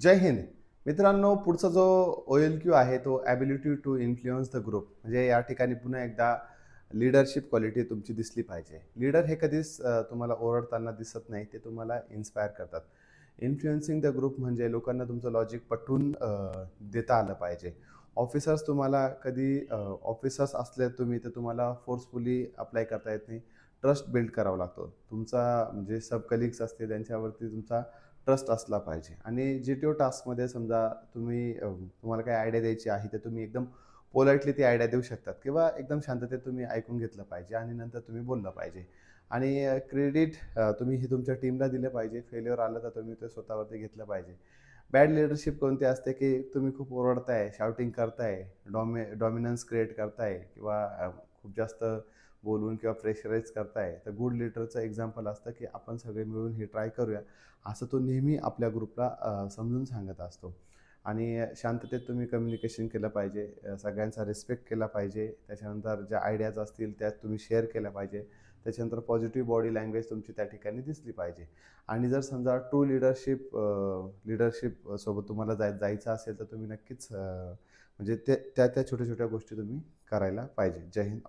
जय हिंद. मित्रांनो, पुढचा जो OLQ आहे तो ability to influence the group. म्हणजे या ठिकाणी पुन्हा एकदा लीडरशिप क्वालिटी तुमची दिसली पाहिजे. लीडर हे कधीच तुम्हाला ओरडताना दिसत नाही. ते तुम्हाला इन्स्पायर करतात. इन्फ्लुएन्सिंग द ग्रुप म्हणजे लोकांना तुमचं लॉजिक पटवून देता आलं पाहिजे. ऑफिसर्स तुम्हाला कधी ऑफिसर्स असले तुम्ही तर तुम्हाला फोर्सफुली अप्लाय करता येत नाही. ट्रस्ट बिल्ड करावा लागतो. तुमचा म्हणजे सब कलीग्स असतील त्यांच्यावरती तुमचा ट्रस्ट असला पाहिजे. आणि जी-टी-ओ टास्कमध्ये समजा तुम्हाला काही आयडिया द्यायची आहे, तर तुम्ही एकदम पोलाइटली ती आयडिया देऊ शकतात किंवा एकदम शांततेत तुम्ही ऐकून घेतलं पाहिजे आणि नंतर तुम्ही बोललं पाहिजे. आणि क्रेडिट तुम्ही हे तुमच्या टीमला दिलं पाहिजे. फेल्युअर आलं तर तुम्ही ते स्वतःवरती घेतलं पाहिजे. बॅड लीडरशिप कोणती असते, की तुम्ही खूप ओरडताय, शाउटिंग करताय, डॉमिनन्स क्रिएट करताय किंवा खूप जास्त बोलून किंवा प्रेशराईज करताय. तर गुड लीडरचं एक्झाम्पल असतं, की आपण सगळे मिळून हे ट्राय करूया. असं तो नेहमी आपल्या ग्रुपला समजून सांगत असतो. आणि शांततेत तुम्ही कम्युनिकेशन केलं पाहिजे. सगळ्यांचा रिस्पेक्ट केला पाहिजे. त्याच्यानंतर ज्या आयडियाज असतील त्या तुम्ही शेअर केल्या पाहिजे. त्याच्यानंतर पॉझिटिव्ह बॉडी लँग्वेज तुमची त्या ठिकाणी दिसली पाहिजे. आणि जर समजा ट्रू लीडरशिप सोबत तुम्हाला जायचं असेल तर तुम्ही नक्कीच म्हणजे त्या छोट्या-छोट्या गोष्टी तुम्ही करायला पाहिजे. जय हिंद.